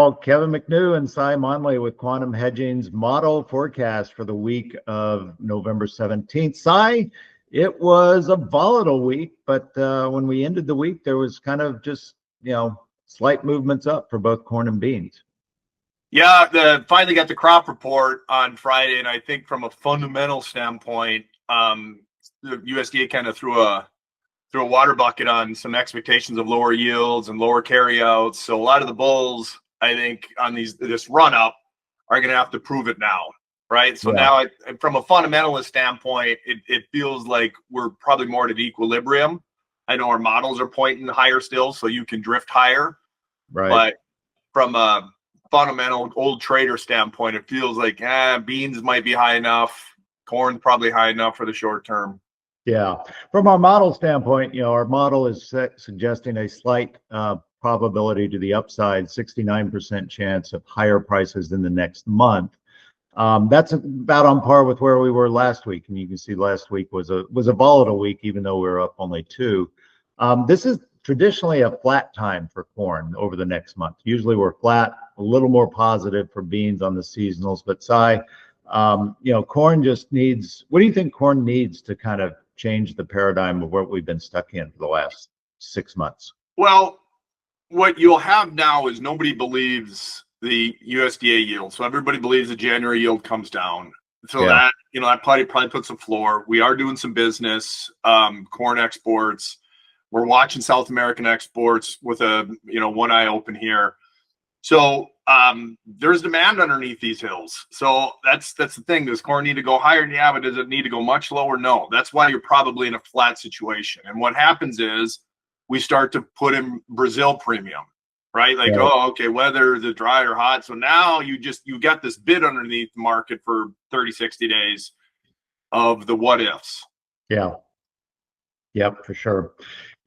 Well, Kevin McNew and Cy Monley with Quantum Hedging's model forecast for the week of November 17th. Cy, it was a volatile week, but when we ended the week, there was kind of just, slight movements up for both corn and beans. Yeah, finally got the crop report on Friday, and I think from a fundamental standpoint, the USDA kind of threw a water bucket on some expectations of lower yields and lower carryouts. So a lot of the bulls, I think, on this run up are going to have to prove it now, right? So now, from a fundamentalist standpoint, it feels like we're probably more at an equilibrium. I know our models are pointing higher still, so you can drift higher, right? But from a fundamental old trader standpoint, it feels like beans might be high enough, corn's probably high enough for the short term. Yeah, from our model standpoint, our model is suggesting a slight probability to the upside, 69% chance of higher prices in the next month. That's about on par with where we were last week, and you can see last week was a volatile week, even though we were up only 2. This is traditionally a flat time for corn over the next month. Usually we're flat, a little more positive for beans on the seasonals, but Cy, corn just needs. What do you think corn needs to kind of change the paradigm of what we've been stuck in for the last 6 months? Well, what you'll have now is nobody believes the USDA yield. So everybody believes the January yield comes down. So that probably puts a floor. We are doing some business, corn exports. We're watching South American exports with one eye open here. So there's demand underneath these hills. So that's the thing. Does corn need to go higher? Yeah, but does it need to go much lower? No. That's why you're probably in a flat situation. And what happens is we start to put in Brazil premium, right? Like, whether is it dry or hot? So now you got this bid underneath the market for 30, 60 days of the what ifs. Yeah. Yep, for sure.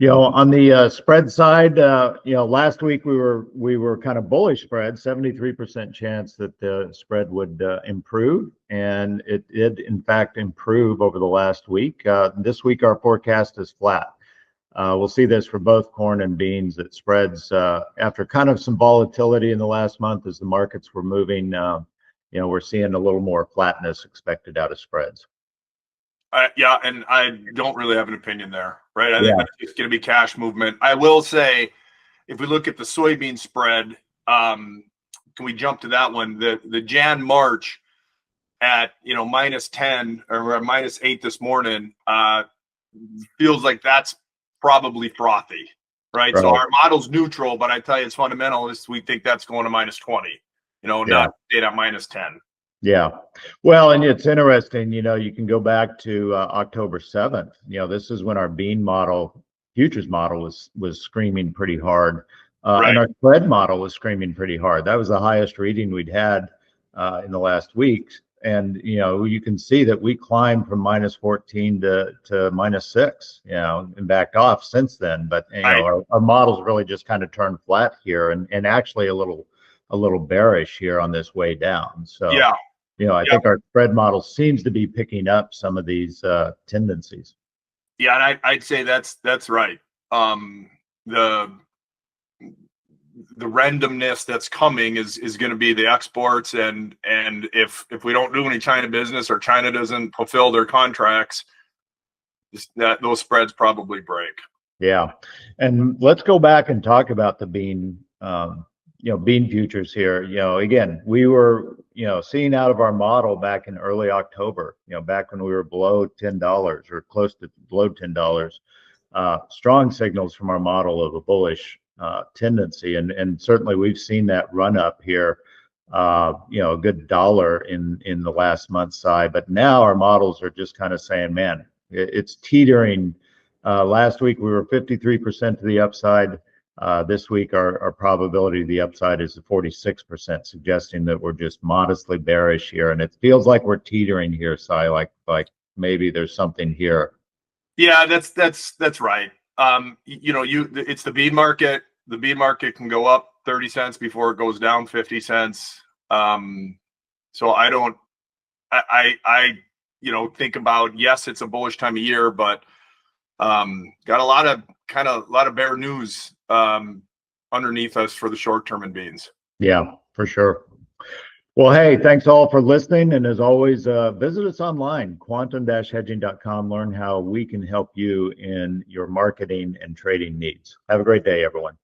On the spread side, last week we were kind of bullish spread, 73% chance that the spread would improve, and it did in fact improve over the last week. This week our forecast is flat. We'll see this for both corn and beans, that spreads after kind of some volatility in the last month as the markets were moving, we're seeing a little more flatness expected out of spreads. Yeah, and I don't really have an opinion there, right? I think that's just going to be cash movement. I will say, if we look at the soybean spread, can we jump to that one? The Jan March at -10 or -8 this morning feels like that's probably frothy, right? So our model's neutral, but I tell you, as fundamentalists, we think that's going to -20. Not stayed at -10. Yeah. Well, and it's interesting, you can go back to October 7th. This is when our bean model, futures model was screaming pretty hard. And our spread model was screaming pretty hard. That was the highest reading we'd had in the last week. And, you can see that we climbed from -14 to -6, and backed off since then. But, our models really just kind of turned flat here and actually a little bearish here on this way down. So, I think our spread model seems to be picking up some of these tendencies. Yeah, and I'd say that's right. The randomness that's coming is going to be the exports, and if we don't do any China business or China doesn't fulfill their contracts, those spreads probably break. Yeah, and let's go back and talk about the bean. Bean futures here. Again, we were seeing out of our model back in early October. Back when we were below $10 or close to below $10. Strong signals from our model of a bullish tendency, and certainly we've seen that run up here. A good $1 in the last month's side, but now our models are just kind of saying, man, it's teetering. Last week we were 53% to the upside. This week our probability of the upside is 46%, suggesting that we're just modestly bearish here, and it feels like we're teetering here, Cy, like maybe there's something here. Yeah, that's right. It's the bean market. The bean market can go up 30 cents before it goes down 50 cents. So I think about, yes, it's a bullish time of year, but got a lot of bear news underneath us for the short term in beans. Yeah, for sure. Well, hey, thanks all for listening. And as always, visit us online, quantum-hedging.com. Learn how we can help you in your marketing and trading needs. Have a great day, everyone.